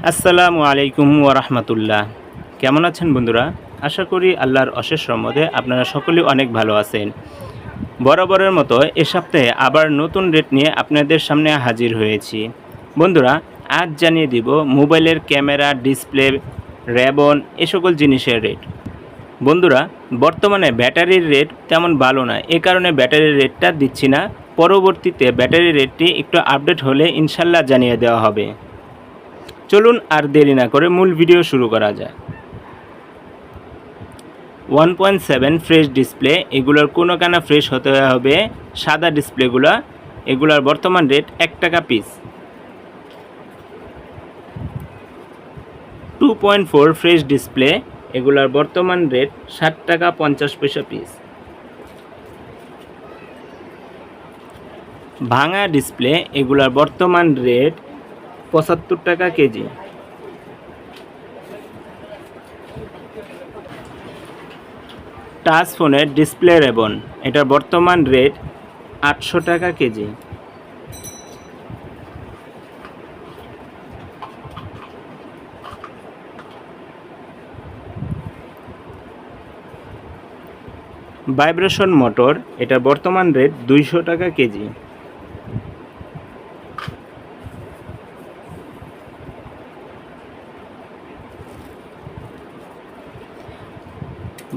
আসসালামু আলাইকুম ওয়া রাহমাতুল্লাহ। কেমন আছেন বন্ধুরা? আশা করি আল্লাহর অশেষ রহমতে আপনারা সকলেই অনেক ভালো আছেন। বরাবরের মতো এ সপ্তাহে আবার নতুন রেট নিয়ে আপনাদের সামনে হাজির হয়েছি। বন্ধুরা, আজ জানিয়ে দিব মোবাইলের ক্যামেরা, ডিসপ্লে, র্যাবন এ সকল জিনিসের রেট। বন্ধুরা, বর্তমানে ব্যাটারির রেট তেমন ভালো না, এ কারণে ব্যাটারির রেটটা দিচ্ছি না। পরবর্তীতে ব্যাটারির রেটটি একটু আপডেট হলে ইনশাল্লাহ জানিয়ে দেওয়া হবে। চলুন আর দেরি না করে মূল ভিডিও শুরু করা যায়। 1.7 ফ্রেশ ডিসপ্লে, এগুলোর কোনো কানা ফ্রেশ হতে হবে। সাদা ডিসপ্লেগুলো, এগুলোর বর্তমান রেট 1 টাকা পিস। 2.4 ফ্রেশ ডিসপ্লে, এগুলোর বর্তমান রেট 60 টাকা 50 পয়সা পিস। ভাঙা ডিসপ্লে, এগুলোর বর্তমান রেট 75 টাকা কেজি। টাচ ফোনের ডিসপ্লে রেবন, এটার বর্তমান রেট 800 টাকা কেজি। ভাইব্রেশন মোটর, এটার বর্তমান রেট 200 টাকা কেজি।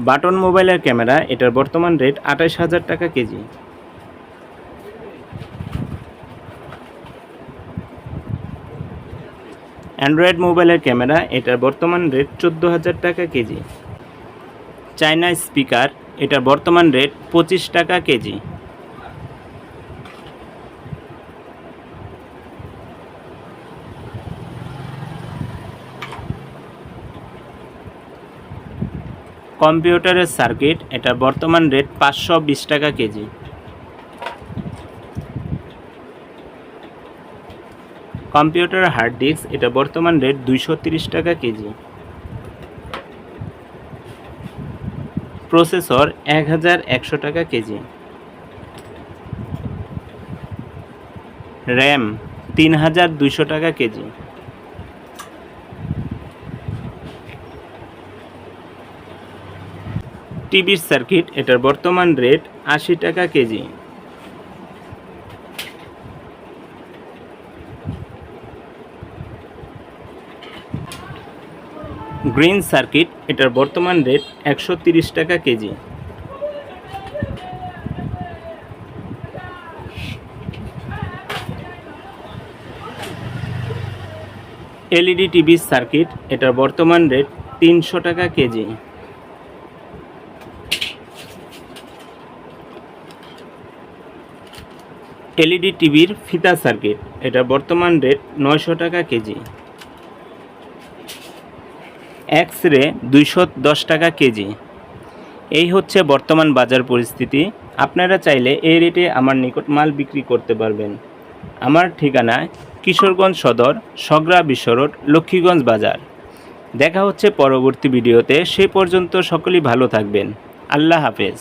বাটন মোবাইলের ক্যামেরা, এটার বর্তমান রেট 28,000 টাকা কেজি। অ্যান্ড্রয়েড মোবাইলের ক্যামেরা, এটার বর্তমান রেট 14,000 টাকা কেজি। চায়না স্পিকার, এটার বর্তমান রেট 25 টাকা কেজি। কম্পিউটারের সার্কিট, এটার বর্তমান রেট 520 টাকা কেজি। কম্পিউটারের হার্ড ডিস্ক, এটা বর্তমান রেট 230 টাকা কেজি। প্রসেসর 1100 টাকা কেজি। র্যাম 3200 টাকা কেজি। টিভির সার্কিট, এটার বর্তমান রেট 80 টাকা কেজি। গ্রিন সার্কিট, এটার বর্তমান রেট 130 টাকা কেজি। এলইডি টিভির সার্কিট, এটার বর্তমান রেট 300 টাকা কেজি। এলইডি টিভির ফিতা সার্কিট, এটা বর্তমান রেট 900 টাকা কেজি। এক্স রে 210 টাকা কেজি। এই হচ্ছে বর্তমান বাজার পরিস্থিতি। আপনারা চাইলে এই রেটে আমার নিকট মাল বিক্রি করতে পারবেন। আমার ঠিকানা কিশোরগঞ্জ সদর, সগরা বিশ্ব রোড, লক্ষ্মীগঞ্জ বাজার। দেখা হচ্ছে পরবর্তী ভিডিওতে। সে পর্যন্ত সকলেই ভালো থাকবেন। আল্লাহ হাফেজ।